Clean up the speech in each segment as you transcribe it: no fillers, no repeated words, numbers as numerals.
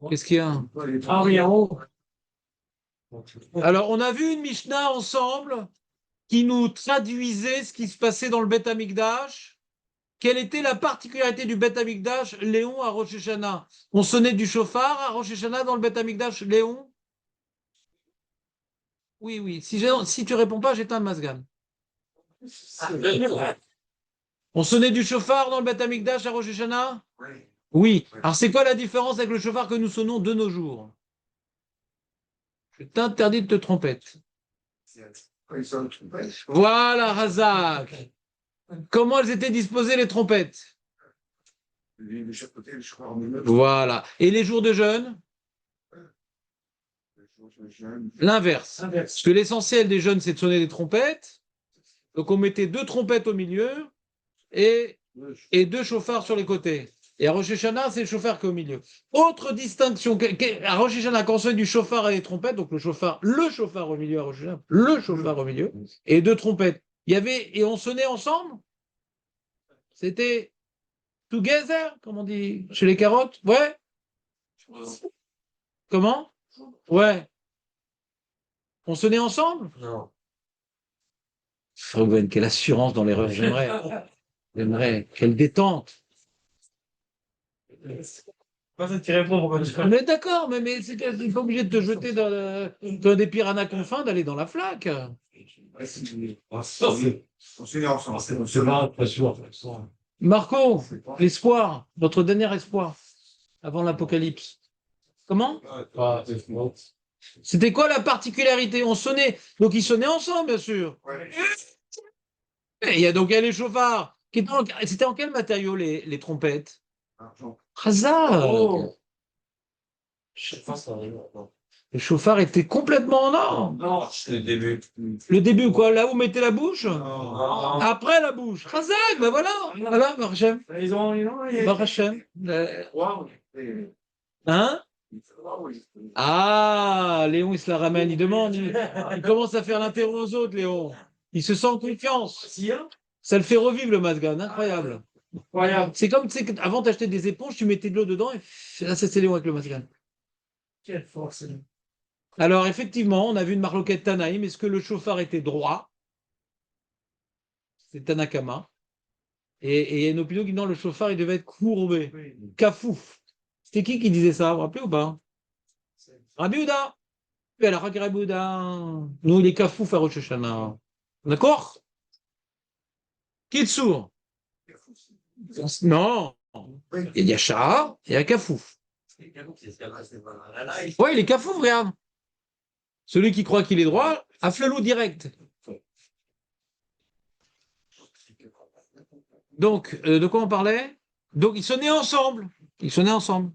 Qu'est-ce qu'il y a? Ah oui, en haut. Alors, on a vu une Mishnah ensemble qui nous traduisait ce qui se passait dans le Beth Amikdash. Quelle était la particularité du Beth Amikdash, Léon, à Rosh Hashanah? On sonnait du chauffard à Rosh Hashanah dans le Beth Amikdash, Léon? Oui, oui. Si tu réponds pas, j'éteins le Masgan. On sonnait du chauffard dans le Beth Amikdash à Rosh Hashanah? Oui. Alors, c'est quoi la différence avec le chauffard que nous sonnons de nos jours? Je t'interdis de te tromper. Voilà, Razak. Comment elles étaient disposées, les trompettes? Voilà. Et les jours de jeûne? L'inverse. Parce que l'essentiel des jeûnes, c'est de sonner des trompettes. Donc, on mettait 2 trompettes au milieu et 2 chauffards sur les côtés. Et à Rosh Hashanah, c'est le chauffard qui est au milieu. Autre distinction, à Rosh Hashanah, quand on sonne du chauffard et des trompettes, donc le chauffard au milieu à Rosh Hashanah, le chauffard au milieu, et 2 trompettes. Et on sonnait ensemble? C'était together, comme on dit chez les carottes? Ouais? Comment? Ouais. On sonnait ensemble? Non. Froben, quelle assurance dans l'erreur, j'aimerais, quelle détente. Pas ça qui répond, pourquoi tu fais? Mais d'accord, mais c'est n'est pas obligé de te jeter dans des piranhas confins, d'aller dans la flaque. On s'est mis ensemble. C'est marrant, pas sûr. Marco, l'espoir, notre dernier espoir avant l'apocalypse. Comment? Ah, c'est faux. C'était quoi la particularité? On sonnait, donc ils sonnaient ensemble, bien sûr. Et il y a les chauffards. C'était en quel matériau les trompettes? Hazard. Oh. Je sais pas, ça arrive. Non, Le chauffard était complètement en or. non, c'est le début. Le début, quoi? Là où vous mettez la bouche? Non. Après la bouche. Hazak, ben voilà. Voilà, Baruch Hashem. Baruch Hashem. Wow. Hein? Ah, Léon, il se la ramène, il demande, il commence à faire l'interro aux autres, Léon. Il se sent en confiance. Ça le fait revivre, le Masgan, incroyable. Incroyable. C'est comme, tu sais, avant d'acheter des éponges, tu mettais de l'eau dedans et là, c'est Léon avec le Masgan. Quelle force. Alors, effectivement, on a vu une marloquette Tanaïm. Est-ce que le chauffard était droit? C'est Tanakama. Et il y a une opinion qui dit non, le chauffard, il devait être courbé. Kafouf. C'était qui disait ça? Vous vous rappelez ou pas? Rabbi Houda. Et alors, Rabbi Houda. Nous, il est kafouf à Rosh Hashanah. D'accord? Qui est sourd? Non. Il y a Shah et il y a kafouf. Ouais, il est kafouf, regarde. Celui qui croit qu'il est droit, a flelou direct. Donc, de quoi on parlait? Donc, ils sonnaient ensemble. Ils sonnaient ensemble.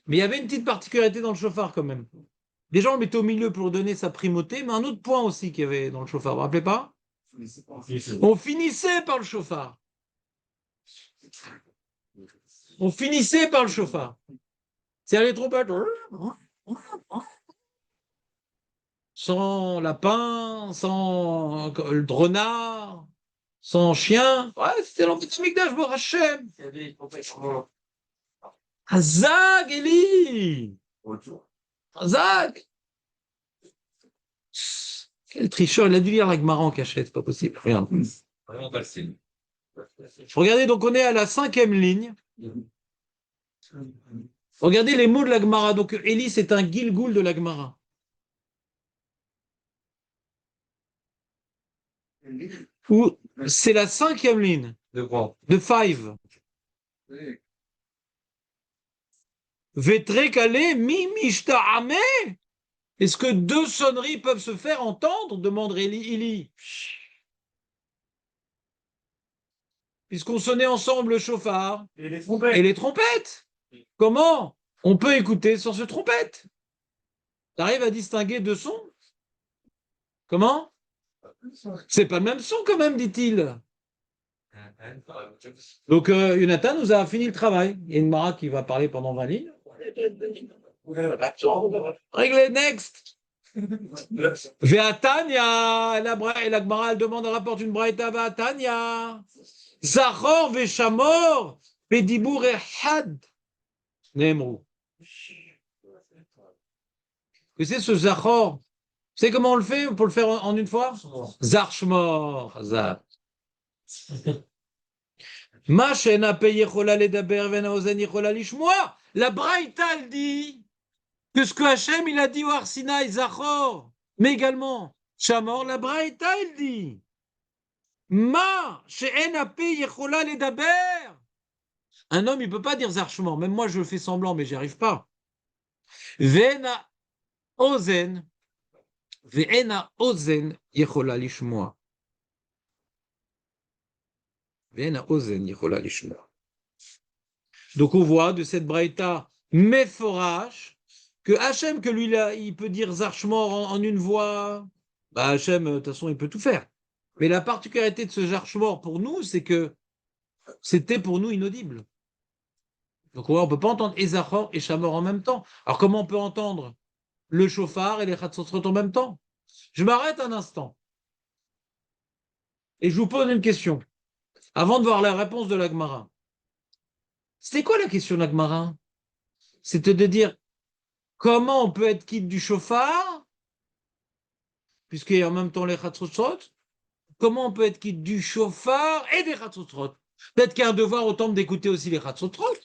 Mais il y avait une petite particularité dans le chauffard quand même. Déjà, on le mettait au milieu pour donner sa primauté, mais un autre point aussi qu'il y avait dans le chauffard. Vous vous rappelez pas? On finissait par le chauffard. On finissait par le chauffard. C'est-à-dire les trompettes. Sans lapin, sans le renard, sans chien. Ouais, c'était l'Amigdash, Baruch Hashem. Hazak, Eli! Hazak! Quel tricheur, il a dû lire la Gemara en cachette, c'est pas possible. Regarde. Regardez, donc on est à la 5e ligne. Regardez les mots de la Gemara. Donc Eli, c'est un Gilgoul de la Gemara. C'est la 5e ligne. De quoi? De 5. Vetre calé, mi mishta'ame. Est-ce que 2 sonneries peuvent se faire entendre? Demande Eli. Puisqu'on sonnait ensemble le chauffard Et les trompettes. et les trompettes. Comment on peut écouter sans se trompette? Tu arrives à distinguer 2 sons? Comment? C'est pas le même son quand même, dit-il. Donc, Jonathan nous a fini le travail. Il y a une Mara qui va parler pendant 20 lignes. Réglé, next. Ve'atanya. La Gemara, elle demande, elle rapporte une braïta. Ve'atanya. Zachor ve'shamor. Ve'dibur echad. Nemrou. Que c'est ce Zachor? Vous savez comment on le fait pour le faire en une fois? Zarchmor. Zar. Ma she'ena pe yechola ledaber ve'ena ozen yechola lishmoa. La Braïta, elle dit que ce que Hachem, il a dit au Har Sinaï, Zachor, mais également, Shamor, la Braïta, elle dit Ma she'ena pe yechola ledaber. Un homme, il ne peut pas dire Zarchmor. Même moi, je fais semblant, mais j'y arrive pas. Ve'ena ozen. Ve'ena ozen yechola lishmoa. Ve'ena ozen yechola lishmoa. Donc on voit de cette braïta méforage que Hachem, que lui là, il peut dire Zarchmor en une voix, bah Hachem, de toute façon, il peut tout faire. Mais la particularité de ce Zarchmor pour nous, c'est que c'était pour nous inaudible. Donc on ne peut pas entendre Ezachor et Shamor en même temps. Alors comment on peut entendre le chauffard et les Chatzotrot en même temps? Je m'arrête un instant et je vous pose une question avant de voir la réponse de l'Agmara. C'était quoi la question de l'Agmara? C'était de dire comment on peut être quitte du chauffard, puisqu'il y a en même temps les Chatzotrot? Comment on peut être quitte du chauffard et des Chatzotrot? Peut-être qu'il y a un devoir au temple d'écouter aussi les Chatzotrot.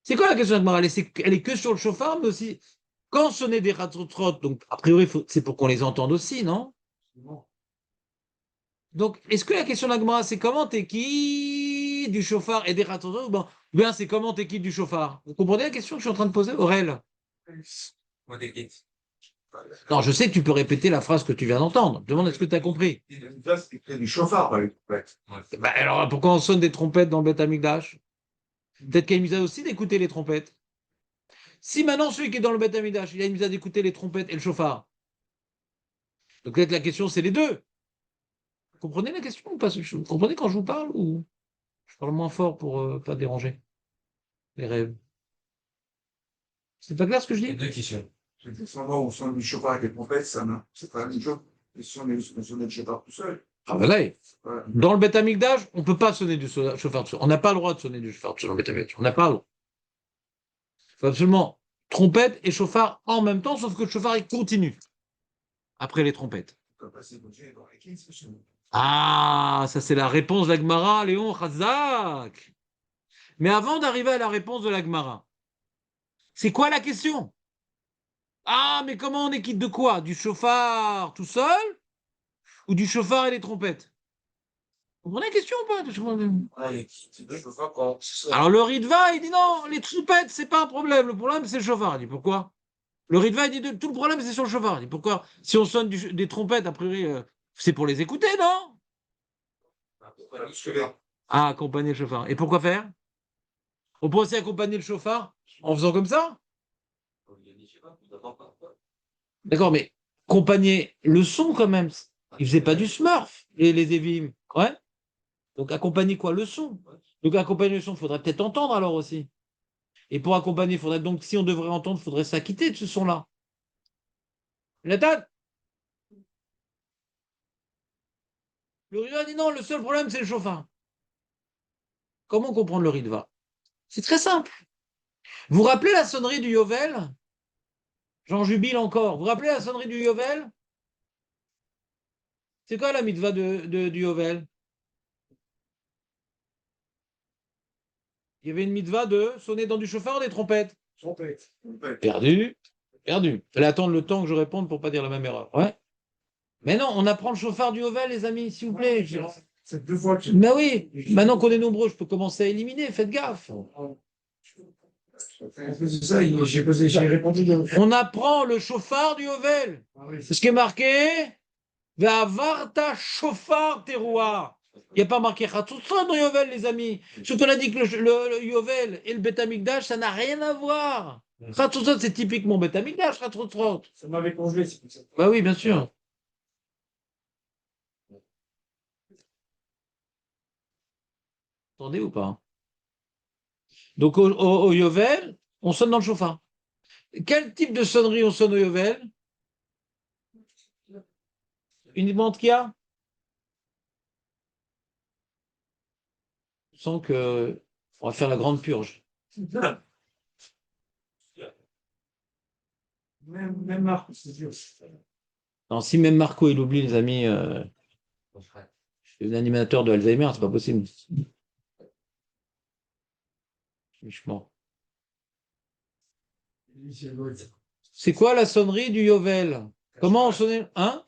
C'est quoi la question de l'Agmara? Elle est que sur le chauffard, mais aussi quand sonner des Chatzotrot. Donc, a priori, c'est pour qu'on les entende aussi, non? Donc, est-ce que la question de l'Agmara, c'est comment t'es qui du chauffard et des Chatzotrot? Ou bien c'est comment t'es qui du chauffard? Vous comprenez la question que je suis en train de poser, Aurel? Non, je sais que tu peux répéter la phrase que tu viens d'entendre. Je demande est-ce que tu as compris? C'est du chauffard, par exemple. Bah, alors, pourquoi on sonne des trompettes dans le Beth Amikdash? Peut-être qu'il y a une mise aussi d'écouter les trompettes. Si maintenant celui qui est dans le Beth Amikdash, il a une mise d'écouter les trompettes et le chauffard. Donc peut-être la question, c'est les deux. Vous comprenez la question ou pas? Vous comprenez quand je vous parle ou je parle moins fort pour pas déranger les rêves? C'est pas clair ce que je dis? Deux questions. C'est des endroits où on sonne du chauffard avec les trompettes, c'est pas la même chose. Et si on est le chauffard tout seul, Ah ben là, voilà. dans le Beth Amikdash, on ne peut pas sonner du chauffard. On n'a pas le droit de sonner du chauffard dans le Beth Amikdash. On n'a pas le droit. Il faut absolument trompette et chauffard en même temps, sauf que le chauffard, il continue après les trompettes. On peut passer continuer dans les 15 questions. Ah, ça c'est la réponse de l'Agmara, Léon Chazak. Mais avant d'arriver à la réponse de l'Agmara, c'est quoi la question? Ah, mais comment on est quitte de quoi? Du chauffard tout seul ou du chauffard et les trompettes? Vous comprenez la question ou pas? Ouais, c'est deux chauffeurs quand. Alors le Ritva, il dit non, les trompettes, c'est pas un problème. Le problème, c'est le chauffard. Il dit pourquoi? Le Ritva, il dit tout le problème, c'est sur le chauffard. Il dit pourquoi? Si on sonne des trompettes, a priori, c'est pour les écouter, non? Ah, accompagner le chauffard. Et pourquoi faire? On peut aussi accompagner le chauffard en faisant comme ça? D'accord, mais accompagner le son quand même. Ils faisaient pas du smurf, les Evim. Ouais. Donc accompagner quoi? Le son. Donc accompagner le son, il faudrait peut-être entendre alors aussi. Et pour accompagner, il faudrait donc, si on devrait entendre, il faudrait s'acquitter de ce son-là. La date? Le Ritva dit non, le seul problème, c'est le chauffard. Comment comprendre le Ritva? C'est très simple. Vous vous rappelez la sonnerie du Yovel? J'en jubile encore. Vous vous rappelez la sonnerie du Yovel? C'est quoi la mitva du Yovel? Il y avait une mitva de sonner dans du chauffard ou des trompettes? Trompette. Perdu, perdu. Fallait attendre le temps que je réponde pour pas dire la même erreur. Ouais. Mais non, on apprend le chauffard du Yovel, les amis, s'il vous plaît. C'est deux fois que Mais oui, maintenant qu'on est nombreux, je peux commencer à éliminer, faites gaffe. c'est ça, j'ai répondu. On apprend le chauffard du Yovel. Ah oui, C'est ce qui est marqué. Ve'avarta chauffard teroua. Il n'y a pas marqué Khatsoutson dans Yovel, les amis. Ce qu'on a dit que le Yovel et le Beth Amikdash, ça n'a rien à voir. Khatsoutson, c'est typiquement Beth Amikdash, Khatsoutson. ça m'avait congelé, c'est pour ça. Bah oui, bien sûr. Attendez ou pas? Donc au Yovel, on sonne dans le chauffard. Quel type de sonnerie on sonne au Yovel? Uniquement qu'il y a? Je sens que on va faire la grande purge. Même Marc, c'est dur. Non, si même Marco il oublie, les amis, je suis un animateur de Alzheimer, c'est pas possible. Franchement. C'est quoi la sonnerie du Yovel? Comment on sonnait? Hein?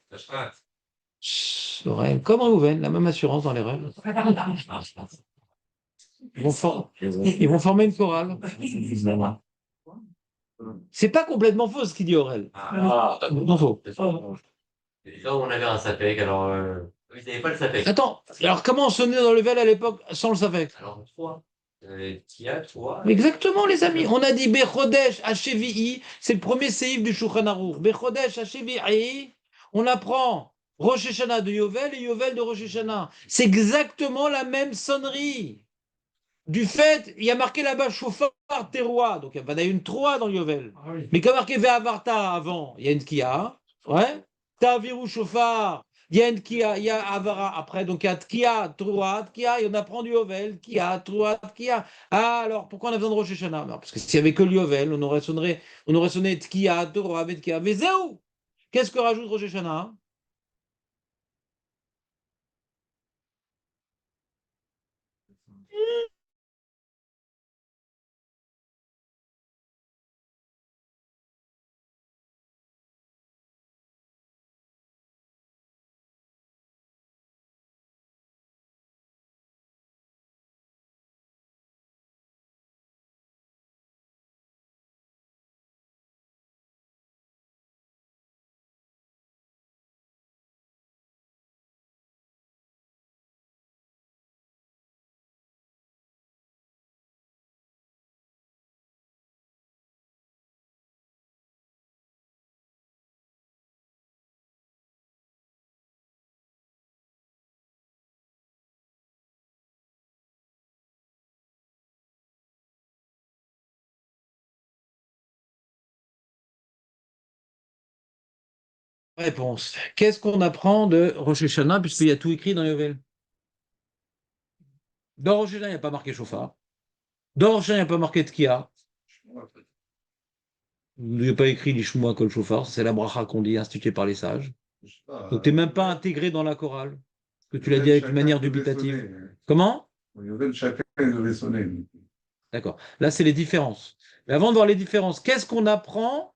Chut, Lorraine, comme Réhouven, la même assurance dans les rêves. Ils vont former une chorale. C'est pas complètement faux ce qu'il dit Aurel. Non faux. Là, on avait un sapec, alors. Ils n'avaient pas le sapec. Attends, alors comment on sonnait dans le Vel à l'époque sans le Safek? Alors, toi. Kia, toi. Exactement, les amis. On a dit Bechodesh HVI, c'est le premier séif du Shulchan Aruch. Bechodesh HVI, on apprend Rosh Hashanah de Yovel et Yovel de Rosh Hashanah. C'est exactement la même sonnerie. Du fait, il y a marqué là-bas chauffard terroir, donc il y en a une 3 dans le Yovel. Ah oui. Mais comme marqué Ve'avarta avant, il y a une Kia. Ouais. Ta'viru chauffard, il y a une Kia, il y a Avara après, donc il y a Tkia, Troa, Tkia, et on apprend du Yovel, Tkia, Troa, Tkia. Ah, alors pourquoi on a besoin de Rosh Hashanah? Non, parce que s'il n'y avait que le Yovel, on aurait sonné Tkia, Troa, Tkia. Mais Zéou! Qu'est-ce que rajoute Rosh Hashanah? Réponse. Qu'est-ce qu'on apprend de Rosh Hashanah, puisqu'il y a tout écrit dans Yovel? Dans Rosh Hashanah, il n'y a pas marqué chauffard. Dans Rosh Hashanah, il n'y a pas marqué Tkia. Il n'y a pas écrit l'Ishmoua Kol Shofar. C'est la bracha qu'on dit, instituée par les sages. Donc, tu n'es même pas intégré dans la chorale. Que tu l'as dit avec une manière dubitative. Comment? Chacun devait sonner. D'accord. Là, c'est les différences. Mais avant de voir les différences, qu'est-ce qu'on apprend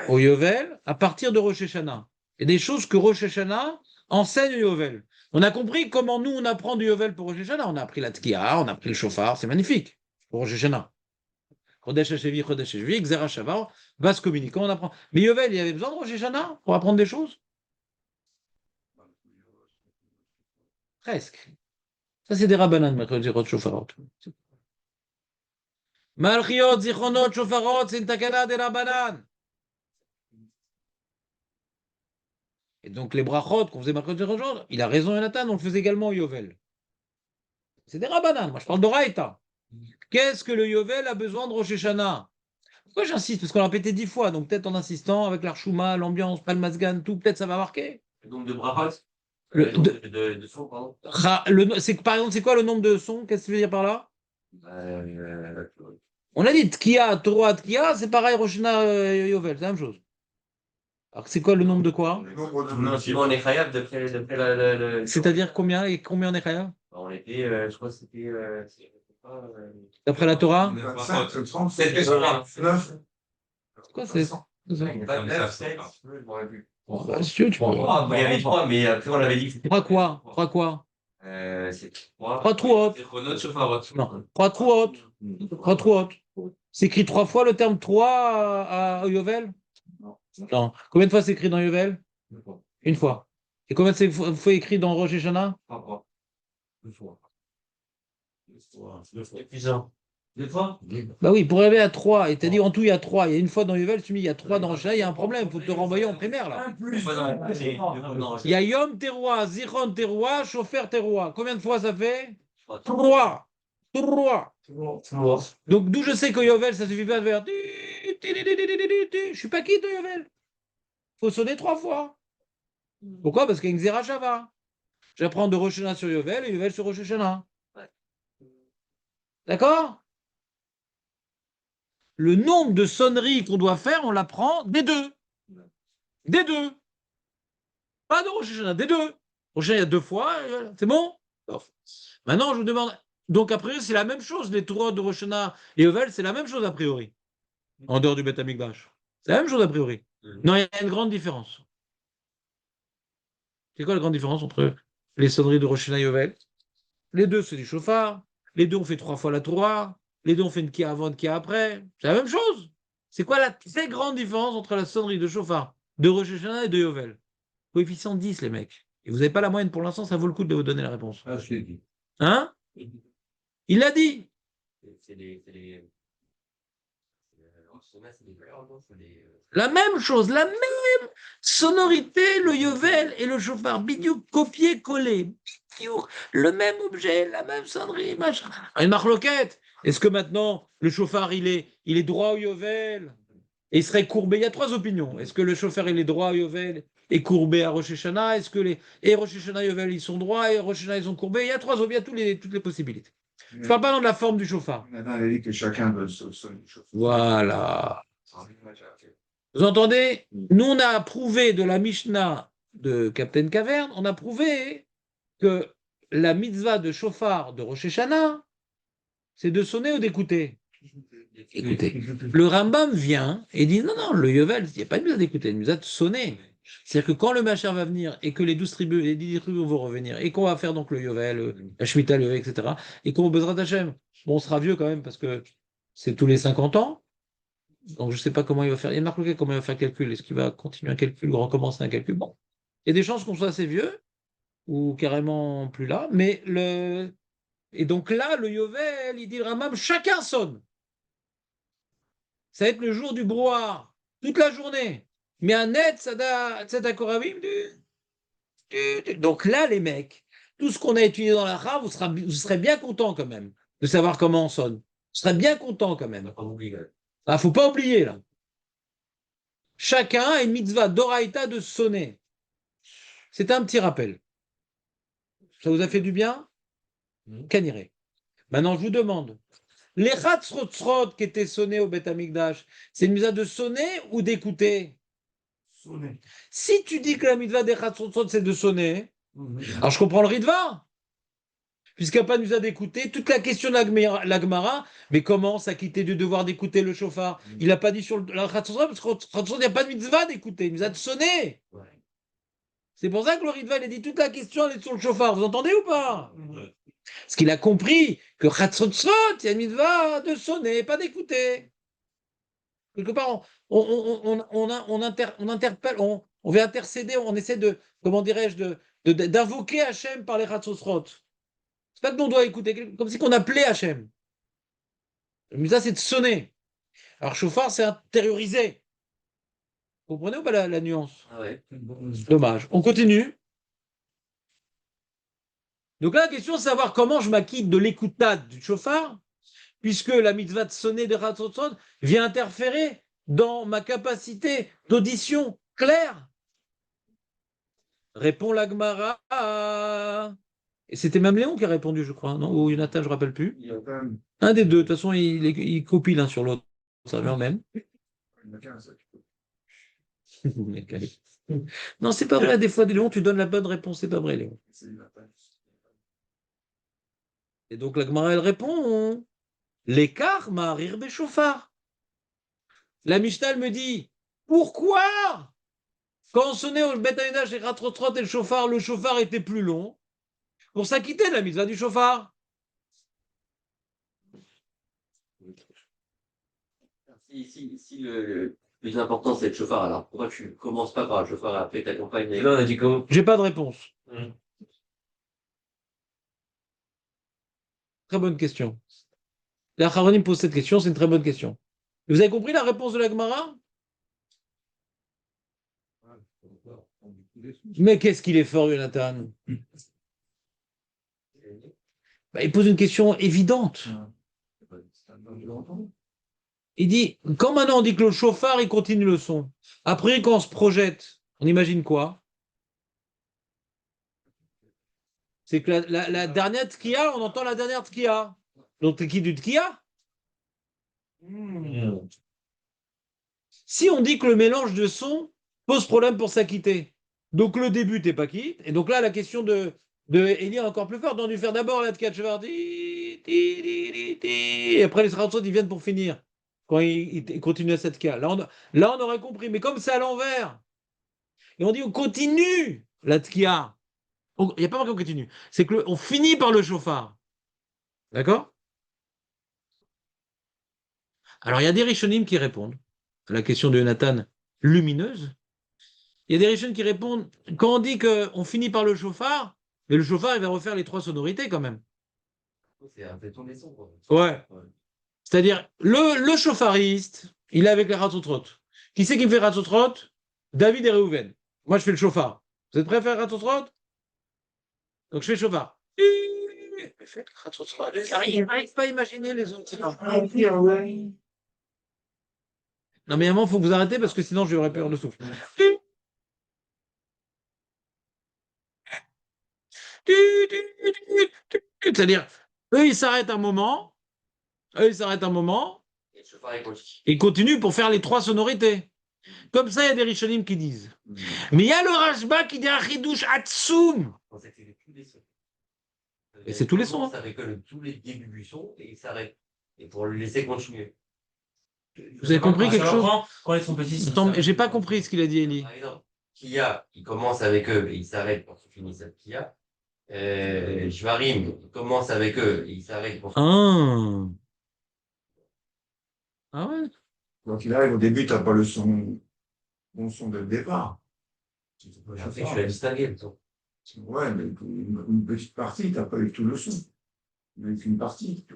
au Yovel à partir de Rosh Hashanah? Et des choses que Rosh Hashanah enseigne au Yovel. On a compris comment nous, on apprend du Yovel pour Rosh Hashanah. On a appris la Tkia, on a appris le Shofar. C'est magnifique pour Rosh Hashanah. Chodesh Hashevi, Chodesh Hashevi, Xera Shavar, base communicant, on apprend. Mais Yovel, il y avait besoin de Rosh Hashanah pour apprendre des choses? Presque. Ça, c'est des rabbanan, Malchiot, Shofarot. Malchiot, Zichronot, Shofarot, c'est une takana des rabbanan. Et donc, les brachot qu'on faisait Malchiot, Zichronot, il a raison, Jonathan, on le faisait également au Yovel. C'est des rabbanan. Moi, je parle d'Oraïta. Qu'est-ce que le Yovel a besoin de Rosh Hashanah? Pourquoi j'insiste? Parce qu'on l'a répété 10 fois, donc peut-être en insistant avec l'Archouma, l'ambiance, Palmasgan, tout, peut-être ça va marquer. Le nombre de brachot. Le, De sons, pardon. Par exemple, c'est quoi le nombre de sons? Qu'est-ce que tu veux dire par là? Euh, On a dit Tkia, Torah, Tkia, c'est pareil, Roshana, Yovel, c'est la même chose. Alors c'est quoi le nombre de quoi? Non, sinon on est khayab d'après C'est-à-dire combien et combien on est khayab? On était, je crois que c'était. D'après la Torah? 25, 30, C'est 9. C'est quoi c'est? Bon, bah, si tu veux, tu peux. Il y avait 3, mais après on avait dit que c'était. 3 quoi? 3 quoi? C'est 3. 3 trous hautes. Non, 3 trous hautes. 3 trous hautes. C'est écrit 3 fois le terme 3 à Yovel? Non. Combien de fois c'est écrit dans Yovel? Une fois. Et combien de fois écrit dans Rosh Hashanah? 2 fois. 2 fois? Bah oui, pour arriver à 3, et t'as dit en tout il y a 3. Il y a une fois dans Yovel, tu me dis il y a 3 dans Rosh Hashanah, il y a un problème, il faut te renvoyer en primaire là. Il y a Yom Teroua, Zichron Teroua, Chofer Teroua. Combien de fois ça fait? 3. 3. Donc d'où je sais que Yovel, ça suffit pas de faire. Je suis pas quitte de Yovel. Il faut sonner 3 fois. Pourquoi? Parce qu'il y a une Xera Shava. J'apprends de Rosh Hashanah sur Yovel et Yovel sur Rosh Hashanah. D'accord? le nombre de sonneries qu'on doit faire, on l'apprend des deux. Des deux. Pas de Rosh Hashanah, des deux. Rosh Hashanah, il y a 2 fois, c'est bon? Bon. Maintenant, je vous demande. Donc, a priori, c'est la même chose. Les Torahs de Rosh Hashanah et Yovel, c'est la même chose, a priori. En dehors du Beth Amikdash. C'est la même chose, a priori. Non, il y a une grande différence. C'est quoi la grande différence entre les sonneries de Rosh Hashanah et Yovel? Les deux, c'est du chauffard. Les deux, on fait 3 fois la Torah. Les deux, on fait une qui avant, une qui après. C'est la même chose. C'est quoi la très grande différence entre la sonnerie de chauffard de Rosh Hashanah et de Yovel? Coefficient 10, les mecs. Et vous n'avez pas la moyenne pour l'instant, ça vaut le coup de vous donner la réponse. Ah, je l'ai dit. Hein? Il l'a dit. La même chose, la même sonorité, le Yovel et le chauffard. Bidiouk, copier-coller. Bidiouk, le même objet, la même sonnerie, machin. Une marloquette. Est-ce que maintenant, le chauffard, il est droit au Yovel et il serait courbé? Il y a 3 opinions. Est-ce que le chauffeur, il est droit au Yovel et courbé à Rosh Hashanah? Est-ce que et Rosh Hashanah et Yovel, ils sont droits et Rosh Hashanah, ils sont courbés? Il y a 3 opinions, il y a toutes les possibilités. Je ne parle pas de la forme du chauffard. Maintenant, il a dit que chacun doit sonner le chauffard. Voilà. Vous entendez? Nous, on a prouvé de la Mishnah de Captain Caverne, on a prouvé que la mitzvah de chauffard de Rosh Hashanah, c'est de sonner ou d'écouter. Écoutez, le Rambam vient et dit non, non, le Yovel, il n'y a pas de mitzvah d'écouter, une mitzvah de sonner. C'est-à-dire que quand le Machar va venir et que les 10 tribus vont revenir et qu'on va faire donc le Yovel, la Shemitah, le Yovel, etc., et qu'on Bezrat Hashem, bon, on sera vieux quand même parce que c'est tous les 50 ans. Donc, je ne sais pas comment il va faire. Il y a marqué comment il va faire le calcul. Est-ce qu'il va continuer un calcul ou recommencer un calcul? Bon. Il y a des chances qu'on soit assez vieux ou carrément plus là. Et donc là, le Yovel, il dit le Ramam, chacun sonne. Ça va être le jour du brouhaha, toute la journée. Mais un net, ça da Koravim. Donc là, les mecs, tout ce qu'on a étudié dans la Ra, vous serez bien contents quand même de savoir comment on sonne. Vous serez bien contents quand même. Ah, faut pas oublier là. Chacun a une mitzvah d'oraïta de sonner. C'est un petit rappel. Ça vous a fait du bien? Caniré. Maintenant, je vous demande, les Chatzrotzrot qui étaient sonnés au Beth Amikdash, c'est une mitzvah de sonner ou d'écouter? Sonner. Si tu dis que la mitzvah des Chatzrotzrot, c'est de sonner, alors je comprends le Ritva. Puisqu'il n'y a pas de mitzvah d'écouter, toute la question de la Gemara, mais comment s'acquitter du devoir d'écouter le chauffard? Il n'a pas dit sur la Chatzrotzrot, parce que Chatzrotzrot, il n'y a pas de mitzvah d'écouter, une mitzvah de sonner. C'est pour ça que le Ritva, il a dit toute la question, elle est sur le chauffard. Vous entendez ou pas? Parce qu'il a compris que Chatzrotzrot, il y a une mitzvah de sonner, pas d'écouter. Quelque part, on interpelle, on veut intercéder, on essaie de, comment dirais-je, d'invoquer Hachem par les Chatzrotzrot. C'est pas que l'on doit écouter, comme si qu'on appelait Hachem. La mitzvah, c'est de sonner. Alors, chauffard, c'est intérioriser. Vous comprenez ou pas la nuance? Ah ouais. Dommage. On continue. Donc là, la question, c'est de savoir comment je m'acquitte de l'écoutade du chauffard, puisque la mitzvah de sonner de Ratzotzot vient interférer dans ma capacité d'audition claire. Répond la Gemara. Et c'était même Léon qui a répondu, je crois, non? Ou Jonathan, je ne me rappelle plus. Il y a quand même. Un des deux. De toute façon, il copie l'un sur l'autre. Ça revient au même. Il y en a qu'un, ça. Non, c'est pas vrai. Des fois, Léon, tu donnes la bonne réponse. C'est pas vrai, Léon. Et donc, la Gemara, elle répond l'écart m'a rire des chauffards. La Mishnah, elle me dit pourquoi, quand on sonnait au Beth Amikdash, les Ratrotrot et le chauffard était plus long pour s'acquitter de la mitzvah du chauffard. Si le plus important c'est le chauffard, alors pourquoi tu commences pas par le chauffard et après t'accompagnes? Et là on a dit comment? J'ai pas de réponse. Très bonne question. La Haronim pose cette question, c'est une très bonne question. Vous avez compris la réponse de la Gemara? Mais qu'est-ce qu'il est fort, Jonathan? Bah, il pose une question évidente. Il dit, quand maintenant on dit que le chauffard, il continue le son, après quand on se projette, on imagine quoi? C'est que la dernière tkia, on entend la dernière tkia. Donc qui du tkia? Si on dit que le mélange de sons pose problème pour s'acquitter, donc le début t'es pas quitte, et donc là la question de Eli est encore plus forte. On a dû faire d'abord la Tkat Shvar, et après les Sratzot ils viennent pour finir, quand ils continuent à cette cas. Là on aurait compris, mais comme c'est à l'envers, et on dit on continue la Tkia, il n'y a pas marqué on continue, c'est que on finit par le chauffard. D'accord? Alors il y a des Rishonim qui répondent à la question de Nathan lumineuse. Il y a des Rishonim qui répondent quand on dit qu'on finit par le chauffard, mais le chauffard il va refaire les trois sonorités quand même. C'est un fait tourner son, quoi. Ouais. C'est-à-dire le chauffariste, il est avec les Ratzotrot. Qui c'est qui me fait Ratzotrot? David et Reuven. Moi je fais le chauffard. Vous êtes prêts à faire Ratzotrot? Donc je fais le chauffard. Faites Ratzotrot. J'arrive pas à imaginer les autres. Non, mais à un moment, il faut que vous arrêtez parce que sinon, je vais perdre le souffle. C'est-à-dire, eux, ils s'arrêtent un moment. Eux, ils s'arrêtent un moment. Et le chauffard, il continue. Et ils continuent pour faire les trois sonorités. Comme ça, il y a des Rishonim qui disent. Mais il y a le Rashba qui dit Achidouche Atsoum. C'est tous les sons. Et c'est tous les sons. Ça avec tous les débuts du son et il s'arrête. Et pour le laisser continuer. Vous avez compris quelque chose? Quand ils sont petits. Attends, j'ai pas compris ce qu'il a dit, Eli. Par exemple, Kia, il commence avec eux et il s'arrête pour qu'ils finissent avec Kia. Shvarim, il commence avec eux et il s'arrête pour Ah. Ah ouais. Donc il arrive au début, tu n'as pas le son, bon son dès le départ. Après, tu l'as distingué, le son. Ouais, mais une petite partie, tu n'as pas eu tout le son. Mais qu'une partie.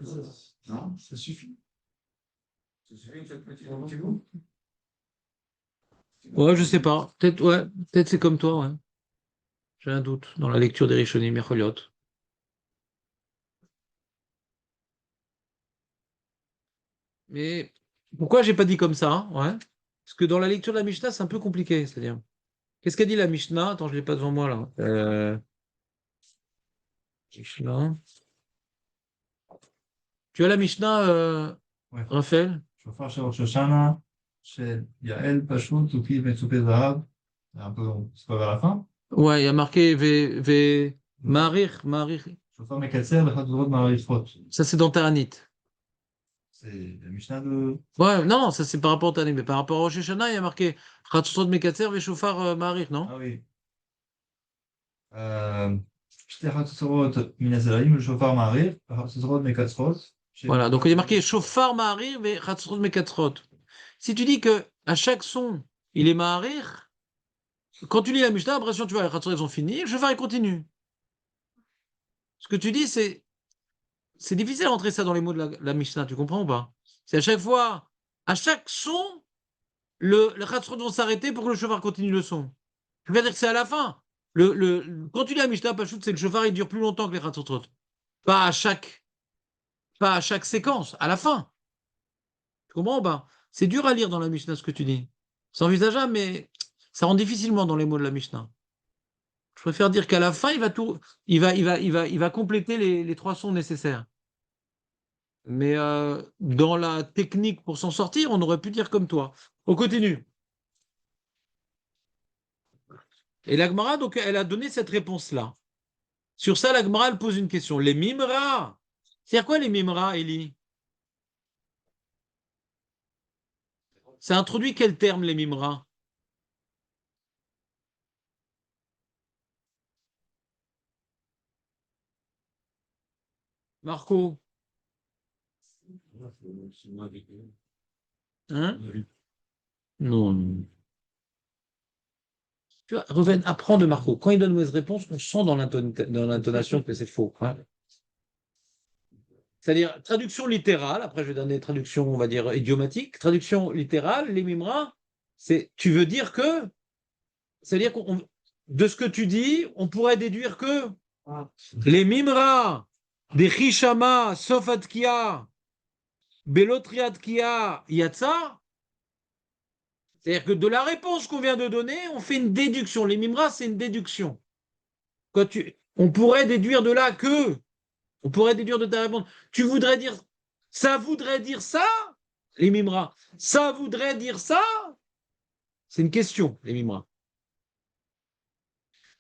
Non, ça suffit. Ça suffit cette petite partie. Ouais, je sais pas. Peut-être, ouais. Peut-être c'est comme toi, ouais. J'ai un doute dans la lecture des Rishonim et Choliot. Mais pourquoi j'ai pas dit comme ça, hein, ouais? Parce que dans la lecture de la Mishnah, c'est un peu compliqué. C'est-à-dire, qu'est-ce qu'a dit la Mishnah? Attends, je l'ai pas devant moi là. Mishnah. Tu as la Mishnah, Ouais. Raphaël? שופר של ראש השנה, של יעל פשוט, תוכי מצופי זהב. C'est pas vers la fin. Ouais, il y a marqué Marir, Marir. שופר מקצר לחצוצרות מעריפות. Ça, c'est dans Ta'anit. C'est la Mishnah de. Ouais, non, ça c'est par rapport au Ta'anit, mais par rapport au Rosh Hashanah, il y a marqué Chatzotrot Mekatzer Veshofar Marir, non? Ah oui. שתי חצוצרות מן הזרעים ושופר מעריף, וחצוצרות מקצרות. Voilà, donc il est marqué Shofar Maharir et Chatzrot Mekatzrot. Si tu dis que à chaque son, il est Maharir, quand tu lis la Mishnah, l'impression, tu vois, les Chatzrot, ils ont fini, le Shofar, il continue. Ce que tu dis, c'est difficile d'entrer ça dans les mots de la Mishnah, tu comprends ou pas? C'est à chaque fois, à chaque son, les Chatzrot vont s'arrêter pour que le Shofar continue le son. Je veux dire que c'est à la fin. Quand tu lis la Mishnah, Pachout, c'est que le Shofar, il dure plus longtemps que les Chatzrot. Pas à chaque séquence, à la fin. Tu comprends pas? C'est dur à lire dans la Mishnah ce que tu dis. C'est envisageable, mais ça rentre difficilement dans les mots de la Mishnah. Je préfère dire qu'à la fin, il va compléter les trois sons nécessaires. Mais dans la technique pour s'en sortir, on aurait pu dire comme toi. On continue. Et la Gemara, donc, elle a donné cette réponse-là. Sur ça, la Gemara, elle pose une question. Les mimra. C'est-à-dire quoi les mimra, Eli? Ça introduit quel terme, les mimra? Marco? Hein? Non, non. Tu vois, Ruven, apprends de Marco. Quand il donne une mauvaise réponse, on sent dans l'intonation que c'est faux, hein. C'est-à-dire, traduction littérale, après je vais donner traduction, on va dire, idiomatique. Traduction littérale, les mimra, c'est tu veux dire que, c'est-à-dire de ce que tu dis, on pourrait déduire que les mimra, des chishama, sofatkia, belotriatkia, yatsa, c'est-à-dire que de la réponse qu'on vient de donner, on fait une déduction. Les mimra, c'est une déduction. On pourrait déduire de là que, on pourrait déduire de ta réponse, tu voudrais dire, ça voudrait dire ça, les mimra. Ça voudrait dire ça? C'est une question, les mimra.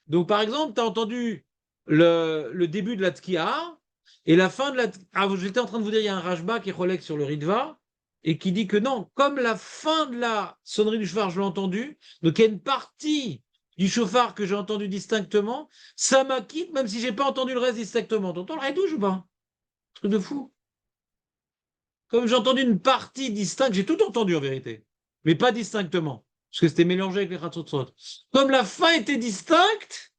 Donc, par exemple, tu as entendu le début de la tkia et la fin de la. Ah, j'étais en train de vous dire, il y a un Rashba qui est relègue sur le Ritva et qui dit que non, comme la fin de la sonnerie du chauffard, je l'ai entendu, donc il y a une partie du chauffard que j'ai entendu distinctement, ça m'acquitte même si j'ai pas entendu le reste distinctement. T'entends le Haïdouche ou pas? Truc de fou. Comme j'ai entendu une partie distincte, j'ai tout entendu en vérité, mais pas distinctement, parce que c'était mélangé avec les Khatsotsot. Comme la fin était distincte,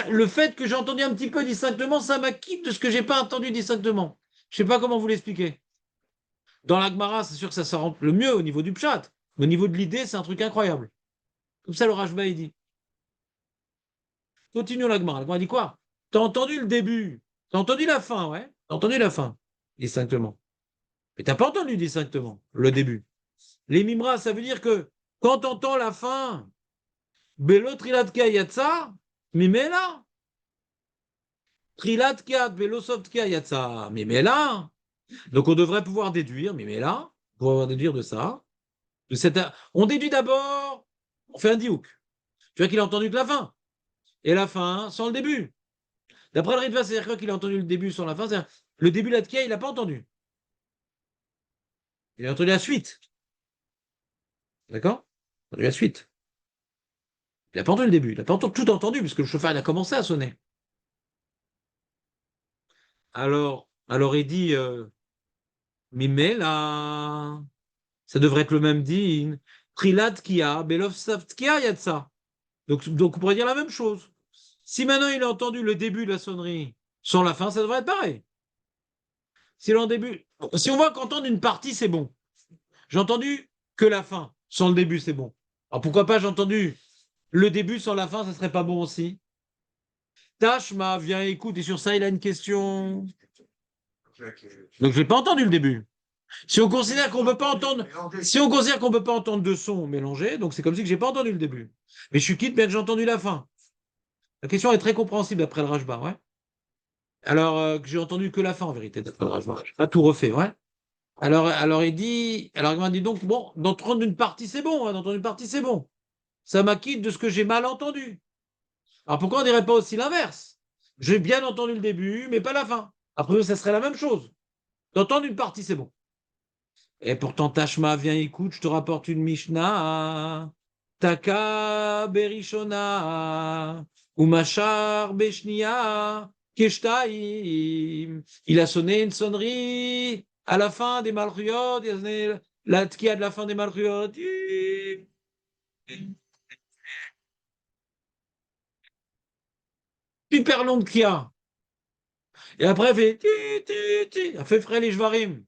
le fait que j'ai entendu un petit peu distinctement, ça m'acquitte de ce que j'ai pas entendu distinctement. Je sais pas comment vous l'expliquer. Dans la Gemara, c'est sûr que ça rentre le mieux au niveau du pshat, mais au niveau de l'idée, c'est un truc incroyable. Comme ça, le Rashba, il dit. Continuons la Gemara. La Gemara dit quoi? T'as entendu le début, t'as entendu la fin, ouais? T'as entendu la fin, distinctement. Mais t'as pas entendu distinctement le début. Les mimras, ça veut dire que quand t'entends la fin, Belo trilatka yatsa, mimela. Trilatka, Belo softka yatsa, mimela. Donc on devrait pouvoir déduire, mimela, pouvoir déduire de ça. On déduit d'abord, on fait un diouk. Tu vois qu'il a entendu que la fin. Et la fin sans le début. D'après le Ritva, c'est-à-dire quoi qu'il a entendu le début sans la fin, c'est-à-dire le début de la tkia, il n'a pas entendu. Il a entendu la suite. D'accord? Il a entendu la suite. Il n'a pas entendu le début, il n'a pas tout entendu, puisque le chauffard il a commencé à sonner. Alors il dit, Mimela, ça devrait être le même din. Trilat kia, Belov Savtkia, yatsa. Donc on pourrait dire la même chose. Si maintenant il a entendu le début de la sonnerie sans la fin, ça devrait être pareil. Si on voit qu'entendre une partie, c'est bon. J'ai entendu que la fin, sans le début, c'est bon. Alors pourquoi pas j'ai entendu le début sans la fin, ça serait pas bon aussi. Tashma, viens, écoute, et sur ça, il a une question. Donc je n'ai pas entendu le début. Si on considère qu'on peut pas entendre, si on considère qu'on peut pas entendre deux sons mélangés, donc c'est comme si que j'ai pas entendu le début. Mais je suis quitte, bien que j'ai entendu la fin. La question est très compréhensible après le Rashba, ouais. Alors que j'ai entendu que la fin en vérité d'après le Rashba. Pas tout refait, ouais. Alors il dit, alors il m'a dit donc bon, d'entendre une partie c'est bon, hein, d'entendre une partie c'est bon. Ça m'acquitte de ce que j'ai mal entendu. Alors pourquoi on dirait pas aussi l'inverse? J'ai bien entendu le début, mais pas la fin. Après, ça serait la même chose. D'entendre une partie, c'est bon. Et pourtant, Tashma, viens, écoute, je te rapporte une Mishnah. Taka berishona, umashar beshnia, keshtaim. Il a sonné une sonnerie à la fin des Malchuyot. Il a sonné la tkia de la fin des Malchuyot. Super longue tkia. Et après, elle fait elle fait frais les Jvarim.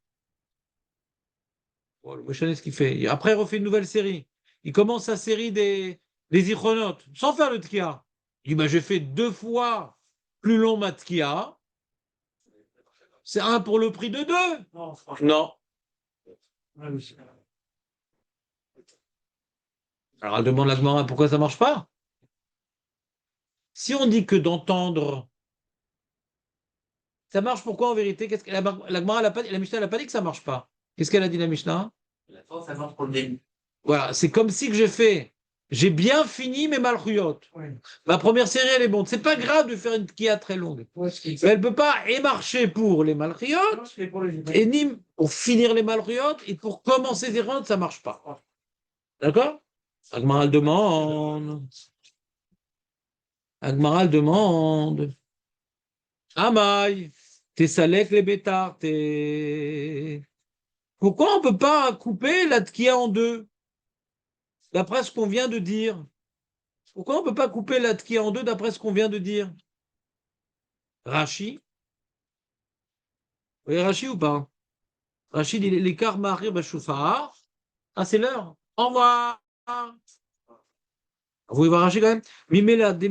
Oh, le Moshe, ce qu'il fait. Et après, il refait une nouvelle série. Il commence sa série des Ichronotes, sans faire le Tkia. Il dit bah, j'ai fait 2 fois plus long ma Tkia. C'est un pour le prix de 2. Non. Alors elle demande la Gemara pourquoi ça ne marche pas. Si on dit que d'entendre, ça marche pourquoi en vérité? Qu'est-ce que la Gemara, la Mishnah n'a pas dit que ça ne marche pas. Qu'est-ce qu'elle a dit la Mishnah? La fin, ça marche pour le début. Voilà, c'est comme si que j'ai bien fini mes malchuyot. Ouais. Ma première série, elle est bonne. C'est pas grave de faire une kia très longue. Ouais, Mais elle peut pas et marcher pour les malchuyot, et ni pour finir les malchuyot, et pour commencer les rondes, ça marche pas. D'accord? Agmaral demande. Agmaral demande. Amaï, t'es salek les bêtards, t'es. Pourquoi on ne peut pas couper la tkia en deux? D'après ce qu'on vient de dire. Pourquoi on ne peut pas couper la tkia en deux d'après ce qu'on vient de dire? Rashi. Vous voyez Rashi ou pas? Rashi dit l'écart marir bashufar. Ah, c'est l'heure. Au revoir. Vous voyez voir Rashi quand même? Mimela des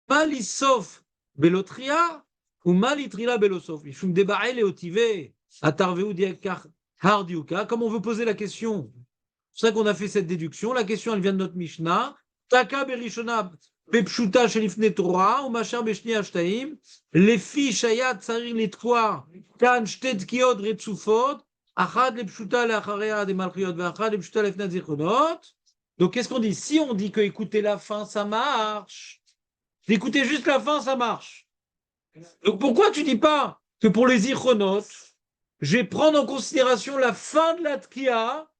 malisof belotria ou malitrila belosof. Il faut me débarrer les otivés. Atarveu diakar hardiuka. Comme on veut poser la question. C'est pour ça qu'on a fait cette déduction. La question, elle vient de notre Mishnah. Taka berishona bepshuta shelifne Torah ou machar beshni ashtaim. Les filles shayat sarir les trois kan shtet kiod retsufot Achad le pshuta le'acharea des malchiot ve'achad le pshuta lefnat zichronot. Donc, qu'est-ce qu'on dit? Si on dit que écouter la fin, ça marche. D'écouter juste la fin, ça marche. Donc, pourquoi tu dis pas que pour les zichronot, je vais prendre en considération la fin de la tkia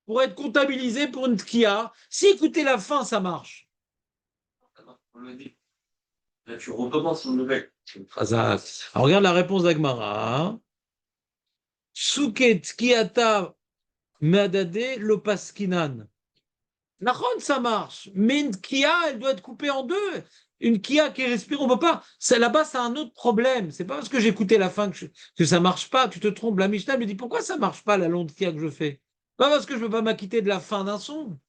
pour être comptabilisé pour une tkia? Si écouter la fin, ça marche. On le dit. Là, tu recommences une nouvelle. Alors, regarde la réponse d'Agmara. Souket tkiata madade lopaskinan. Nahon, ça marche. Mais une kia, elle doit être coupée en deux. Une kia qui respire, on ne peut pas. Là-bas, c'est un autre problème. C'est pas parce que j'ai écouté la fin que ça marche pas. Tu te trompes. La Mishnah me dit pourquoi ça marche pas la longue kia que je fais? Pas parce que je ne veux pas m'acquitter de la fin d'un son.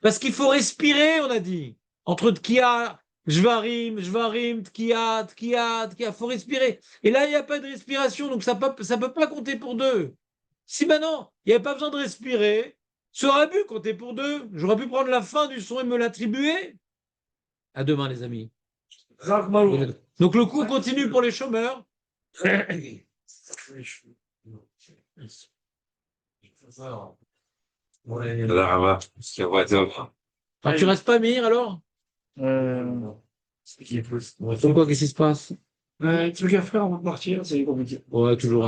Parce qu'il faut respirer, on a dit. Entre tkia, jvarim, tkia. Il faut respirer. Et là, il n'y a pas de respiration, donc ça peut pas compter pour deux. Si maintenant, il n'y avait pas besoin de respirer, ça aurait pu compter pour deux. J'aurais pu prendre la fin du son et me l'attribuer. À demain, les amis. Donc le coup continue pour les chômeurs. Ah, tu restes pas, Mir, alors? Pourquoi, qu'est-ce qui se passe? Truc à faire avant de partir, c'est compliqué. Ouais, toujours.